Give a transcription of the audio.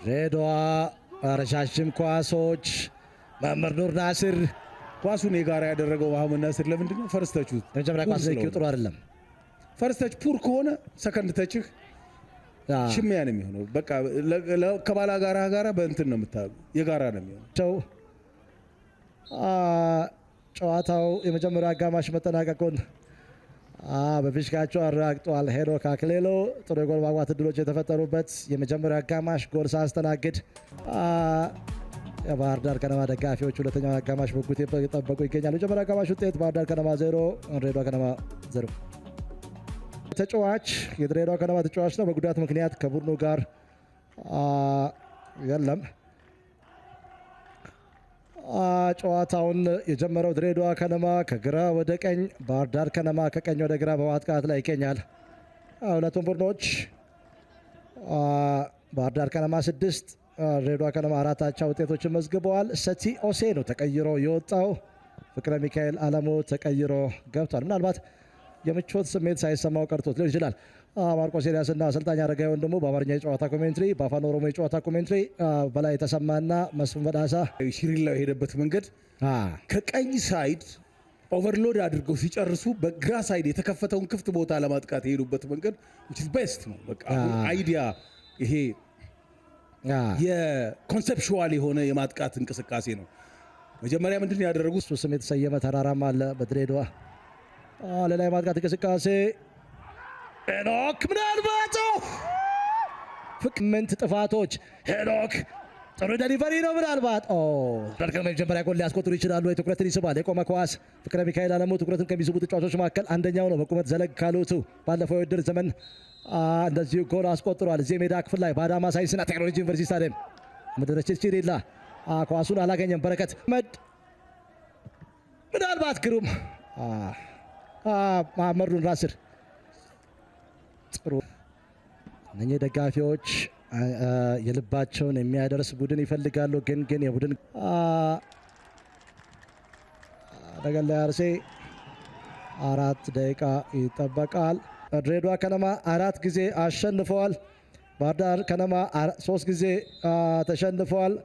ድሬዳዋ ረጃጅም ኳሶች መምህር ኑር ናስር ኳሱን የጋራ ያደረገው መሐመድ ናስር ለምንድነው ፈርስት ተቹ መጀመሪያ ኳስ ዘኪው ጥሩ አይደለም ፈርስት ተች ፑር ከሆነ ሰከንድ ተችህ ሽሚያ ነው የሚሆነው በቃ ከባላ ጋራ በእንትን ነው የምታዩ የጋራ ነው የሚሆነው ጨዋታው የመጀመሪያው አጋማሽ መጠናቀቁን በፊሽካቸው አረጋግጧል። ሄኖክ አክሊሉ ጥሩ የጎል ማግባት እድሎች የተፈጠሩበት የመጀመሪያው አጋማሽ ጎል ሳያስተናግድ የባህር ዳር ከነማ ደጋፊዎች ሁለተኛው አጋማሽ በጉት እየጠበቁ ይገኛሉ። የመጀመሪያው አጋማሽ ውጤት ባህር ዳር ከነማ 0 ድሬዳዋ ከነማ 0። ተጫዋች የድሬዳዋ ከነማ ተጫዋች ነው። በጉዳት ምክንያት ከቡድኑ ጋር የለም። ጨዋታውን የጀመረው ድሬዳዋ ከነማ ከግራ ወደ ቀኝ፣ ባህር ዳር ከነማ ከቀኝ ወደ ግራ በማጥቃት ላይ ይገኛል። ሁለቱም ቡድኖች ባህር ዳር ከነማ 6 ድሬዳዋ ከነማ 4 አቻ ውጤቶችን መዝግበዋል። ሰቲ ኦሴ ነው ተቀይሮ የወጣው። ፍቅረ ሚካኤል አለሙ ተቀይሮ ገብቷል። ምናልባት የምቾት ስሜት ሳይሰማው ቀርቶት ሊሆን ይችላል። ማርቆስ ኤልያስና አሰልጣኝ አረጋዊ ወንድሙ በአማርኛ የጨዋታ ኮሜንትሪ፣ በአፋን ኦሮሞ የጨዋታ ኮሜንትሪ በላይ ተሰማና መስፍን በዳሳ ሽሪላው የሄደበት መንገድ ከቀኝ ሳይድ ኦቨርሎድ አድርገው ሲጨርሱ በግራ ሳይድ የተከፈተውን ክፍት ቦታ ለማጥቃት የሄዱበት መንገድ which is best ነው። በቃ አይዲያ ይሄ የኮንሴፕቹዋል የሆነ የማጥቃት እንቅስቃሴ ነው። መጀመሪያ ምንድን ያደረጉት እሱ ስም የተሰየመ ተራራማ አለ በድሬዳዋ ሌላ የማጥቃት እንቅስቃሴ ሄኖክ ምናልባት ፍቅምንት ጥፋቶች ሄኖክ ጥሩ ዴሊቨሪ ነው። ምናልባት መጀመሪያ ጎል ሊያስቆጥሩ ይችላሉ። ትኩረትን ይስባል። የቆመ ኳስ ፍቅረ ሚካኤል አለሙ ትኩረትን ከሚስቡ ተጫዋቾች መካከል አንደኛው ነው። በቁመት ዘለግ ካሉቱ ባለፈው የውድድር ዘመን እንደዚሁ ጎል አስቆጥሯል። እዚህ ሜዳ ክፍል ላይ በአዳማ ሳይንስና ቴክኖሎጂ ዩኒቨርሲቲ ስታዲየም ምድረች ቺሪላ ኳሱን አላገኘም። በረከት መድ ምናልባት ግሩም መሐመድ ኑር ናስር ጥሩ እነኚህ ደጋፊዎች የልባቸውን የሚያደርስ ቡድን ይፈልጋሉ። ግን የቡድን ነገለ አርሴ 4 ደቂቃ ይጠበቃል። ድሬዳዋ ከነማ 4 ጊዜ አሸንፈዋል። ባህር ዳር ከነማ 3 ጊዜ ተሸንፈዋል።